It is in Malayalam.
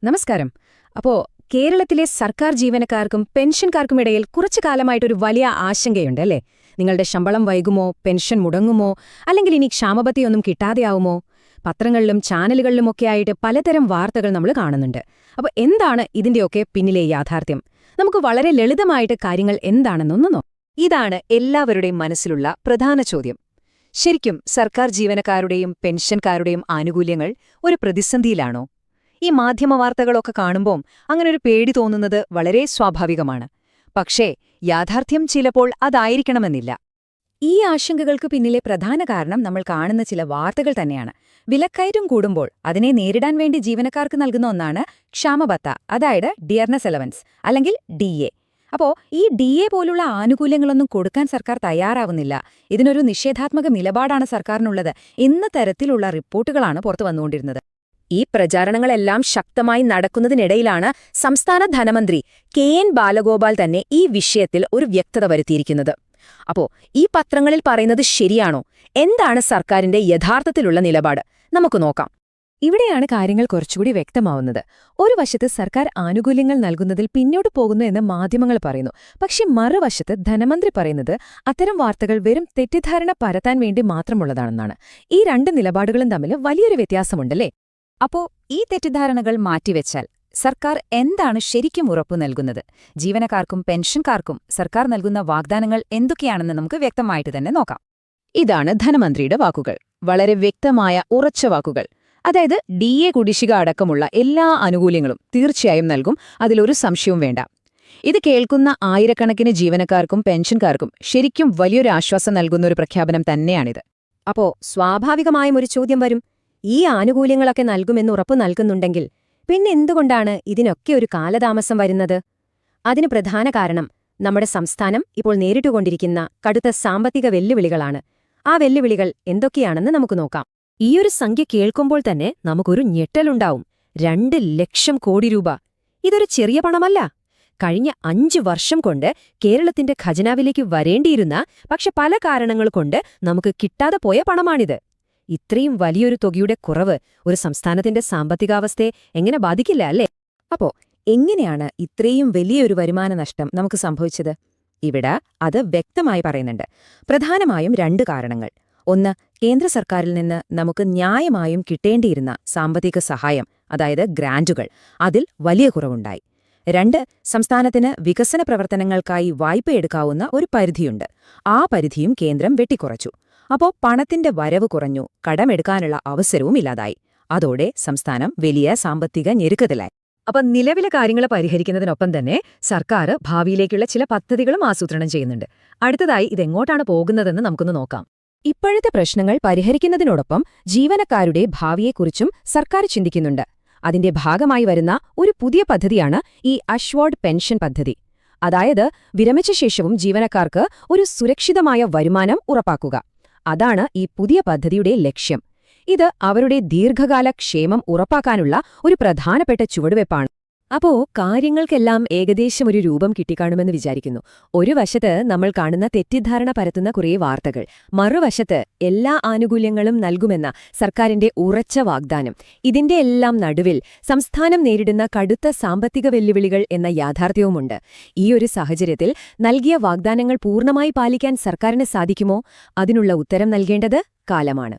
നമസ്കാരം. അപ്പോ കേരളത്തിലെ സർക്കാർ ജീവനക്കാർക്കും പെൻഷൻകാർക്കുമിടയിൽ കുറച്ചു കാലമായിട്ടൊരു വലിയ ആശങ്കയുണ്ട് അല്ലേ? നിങ്ങളുടെ ശമ്പളം വൈകുമോ, പെൻഷൻ മുടങ്ങുമോ, അല്ലെങ്കിൽ ഇനി ക്ഷാമബത്തിയൊന്നും കിട്ടാതെയാവുമോ? പത്രങ്ങളിലും ചാനലുകളിലുമൊക്കെയായിട്ട് പലതരം വാർത്തകൾ നമ്മൾ കാണുന്നുണ്ട്. അപ്പോൾ എന്താണ് ഇതിന്റെയൊക്കെ പിന്നിലെ യാഥാർത്ഥ്യം? നമുക്ക് വളരെ ലളിതമായിട്ട് കാര്യങ്ങൾ എന്താണെന്നൊന്നു നോക്കാം. ഇതാണ് എല്ലാവരുടെയും മനസ്സിലുള്ള പ്രധാന ചോദ്യം. ശരിക്കും സർക്കാർ ജീവനക്കാരുടെയും പെൻഷൻകാരുടെയും ആനുകൂല്യങ്ങൾ ഒരു പ്രതിസന്ധിയിലാണോ? ഈ മാധ്യമവാർത്തകളൊക്കെ കാണുമ്പോൾ അങ്ങനൊരു പേടി തോന്നുന്നത് വളരെ സ്വാഭാവികമാണ്. പക്ഷേ യാഥാർത്ഥ്യം ചിലപ്പോൾ അതായിരിക്കണമെന്നില്ല. ഈ ആശങ്കകൾക്ക് പിന്നിലെ പ്രധാന കാരണം നമ്മൾ കാണുന്ന ചില വാർത്തകൾ തന്നെയാണ്. വിലക്കയറ്റം കൂടുമ്പോൾ അതിനെ നേരിടാൻ വേണ്ടി ജീവനക്കാർക്ക് നൽകുന്ന ഒന്നാണ് ക്ഷാമബത്ത, അതായത് ഡിയർനെസ് അലവൻസ് അല്ലെങ്കിൽ DA. അപ്പോ ഈ DA പോലുള്ള ആനുകൂല്യങ്ങളൊന്നും കൊടുക്കാൻ സർക്കാർ തയ്യാറാവുന്നില്ല. ഇതിനൊരു നിഷേധാത്മക നിലപാടാണ് സർക്കാരിനുള്ളത് എന്ന തരത്തിലുള്ള റിപ്പോർട്ടുകളാണ് പുറത്തു വന്നുകൊണ്ടിരുന്നത്. ഈ പ്രചാരണങ്ങളെല്ലാം ശക്തമായി നടക്കുന്നതിനിടയിലാണ് സംസ്ഥാന ധനമന്ത്രി KN ബാലഗോപാൽ തന്നെ ഈ വിഷയത്തിൽ ഒരു വ്യക്തത വരുത്തിയിരിക്കുന്നത്. അപ്പോ ഈ പത്രങ്ങളിൽ പറയുന്നത് ശരിയാണോ? എന്താണ് സർക്കാരിന്റെ യഥാർത്ഥത്തിലുള്ള നിലപാട്? നമുക്ക് നോക്കാം. ഇവിടെയാണ് കാര്യങ്ങൾ കുറച്ചുകൂടി വ്യക്തമാവുന്നത്. ഒരു വശത്ത് സർക്കാർ ആനുകൂല്യങ്ങൾ നൽകുന്നതിൽ പിന്നോട്ടു പോകുന്നു എന്ന് മാധ്യമങ്ങൾ പറയുന്നു. പക്ഷെ മറുവശത്ത് ധനമന്ത്രി പറയുന്നത് അത്തരം വാർത്തകൾ വെറും തെറ്റിദ്ധാരണ പരത്താൻ വേണ്ടി മാത്രമുള്ളതാണെന്നാണ്. ഈ രണ്ട് നിലപാടുകളും തമ്മിൽ വലിയൊരു വ്യത്യാസമുണ്ടല്ലേ? അപ്പോ ഈ തെറ്റിദ്ധാരണകൾ മാറ്റിവെച്ചാൽ സർക്കാർ എന്താണ് ശരിക്കും ഉറപ്പു നൽകുന്നത്? ജീവനക്കാർക്കും പെൻഷൻകാർക്കും സർക്കാർ നൽകുന്ന വാഗ്ദാനങ്ങൾ എന്തൊക്കെയാണെന്ന് നമുക്ക് വ്യക്തമായിട്ട് തന്നെ നോക്കാം. ഇതാണ് ധനമന്ത്രിയുടെ വാക്കുകൾ. വളരെ വ്യക്തമായ ഉറച്ച വാക്കുകൾ. അതായത് DA കുടിശ്ശിക അടക്കമുള്ള എല്ലാ ആനുകൂല്യങ്ങളും തീർച്ചയായും നൽകും, അതിലൊരു സംശയവും വേണ്ട. ഇത് കേൾക്കുന്ന ആയിരക്കണക്കിന് ജീവനക്കാർക്കും പെൻഷൻകാർക്കും ശരിക്കും വലിയൊരു ആശ്വാസം നൽകുന്നൊരു പ്രഖ്യാപനം തന്നെയാണിത്. അപ്പോ സ്വാഭാവികമായും ഒരു ചോദ്യം വരും. ഈ ആനുകൂല്യങ്ങളൊക്കെ നൽകുമെന്ന് ഉറപ്പു നൽകുന്നുണ്ടെങ്കിൽ പിന്നെ എന്തുകൊണ്ടാണ് ഇതിനൊക്കെ ഒരു കാലതാമസം വരുന്നത്? അതിന് പ്രധാന കാരണം നമ്മുടെ സംസ്ഥാനം ഇപ്പോൾ നേരിട്ടുകൊണ്ടിരിക്കുന്ന കടുത്ത സാമ്പത്തിക വെല്ലുവിളികളാണ്. ആ വെല്ലുവിളികൾ എന്തൊക്കെയാണെന്ന് നമുക്ക് നോക്കാം. ഈയൊരു സംഖ്യ കേൾക്കുമ്പോൾ തന്നെ നമുക്കൊരു ഞെട്ടലുണ്ടാവും. 2 ലക്ഷം കോടി രൂപ. ഇതൊരു ചെറിയ പണമല്ല. കഴിഞ്ഞ 5 വർഷം കൊണ്ട് കേരളത്തിന്റെ ഖജനാവിലേക്ക് വരേണ്ടിയിരുന്ന, പക്ഷെ പല കാരണങ്ങൾ കൊണ്ട് നമുക്ക് കിട്ടാതെ പോയ പണമാണിത്. ഇത്രയും വലിയൊരു തുകയുടെ കുറവ് ഒരു സംസ്ഥാനത്തിന്റെ സാമ്പത്തികാവസ്ഥയെ എങ്ങനെ ബാധിക്കില്ല അല്ലേ? അപ്പോ എങ്ങനെയാണ് ഇത്രയും വലിയൊരു വരുമാന നഷ്ടം നമുക്ക് സംഭവിച്ചത്? ഇവിടെ അത് വ്യക്തമായി പറയുന്നുണ്ട്. പ്രധാനമായും 2 കാരണങ്ങൾ. ഒന്ന്, കേന്ദ്ര സർക്കാരിൽ നിന്ന് നമുക്ക് ന്യായമായും കിട്ടേണ്ടിയിരുന്ന സാമ്പത്തിക സഹായം, അതായത് ഗ്രാന്റുകൾ, അതിൽ വലിയ കുറവുണ്ടായി. 2, സംസ്ഥാനത്തിന് വികസന പ്രവർത്തനങ്ങൾക്കായി വായ്പയെടുക്കാവുന്ന ഒരു പരിധിയുണ്ട്. ആ പരിധിയും കേന്ദ്രം വെട്ടിക്കുറച്ചു. അപ്പോ പണത്തിന്റെ വരവ് കുറഞ്ഞു, കടമെടുക്കാനുള്ള അവസരവും ഇല്ലാതായി. അതോടെ സംസ്ഥാനം വലിയ സാമ്പത്തിക ഞെരുക്കത്തിലായി. അപ്പൊ നിലവിലെ കാര്യങ്ങൾ പരിഹരിക്കുന്നതിനൊപ്പം തന്നെ സർക്കാർ ഭാവിയിലേക്കുള്ള ചില പദ്ധതികളും ആസൂത്രണം ചെയ്യുന്നുണ്ട്. അടുത്തതായി ഇതെങ്ങോട്ടാണ് പോകുന്നതെന്ന് നമുക്കൊന്ന് നോക്കാം. ഇപ്പോഴത്തെ പ്രശ്നങ്ങൾ പരിഹരിക്കുന്നതിനോടൊപ്പം ജീവനക്കാരുടെ ഭാവിയെക്കുറിച്ചും സർക്കാർ ചിന്തിക്കുന്നുണ്ട്. അതിന്റെ ഭാഗമായി വരുന്ന ഒരു പുതിയ പദ്ധതിയാണ് ഈ അഷ്വേർഡ് പെൻഷൻ പദ്ധതി. അതായത് വിരമിച്ച ശേഷവും ജീവനക്കാർക്ക് ഒരു സുരക്ഷിതമായ വരുമാനം ഉറപ്പാക്കുക. അതാണ് ഈ പുതിയ പദ്ധതിയുടെ ലക്ഷ്യം. ഇത് അവരുടെ ദീർഘകാല ക്ഷേമം ഉറപ്പാക്കാനുള്ള ഒരു പ്രധാനപ്പെട്ട ചുവടുവെപ്പാണ്. അപ്പോ കാര്യങ്ങൾക്കെല്ലാം ഏകദേശം ഒരു രൂപം കിട്ടിക്കാണുമെന്ന് വിചാരിക്കുന്നു. ഒരു വശത്ത് നമ്മൾ കാണുന്ന തെറ്റിദ്ധാരണ പരത്തുന്ന കുറേ വാർത്തകൾ, മറുവശത്ത് എല്ലാ ആനുകൂല്യങ്ങളും നൽകുമെന്ന സർക്കാരിന്റെ ഉറച്ച വാഗ്ദാനം. ഇതിന്റെ എല്ലാം നടുവിൽ സംസ്ഥാനം നേരിടുന്ന കടുത്ത സാമ്പത്തിക വെല്ലുവിളികൾ എന്ന യാഥാർത്ഥ്യവുമുണ്ട്. ഈ ഒരു സാഹചര്യത്തിൽ നൽകിയ വാഗ്ദാനങ്ങൾ പൂർണ്ണമായി പാലിക്കാൻ സർക്കാരിന് സാധിക്കുമോ? അതിനുള്ള ഉത്തരം നൽകേണ്ടത് കാലമാണ്.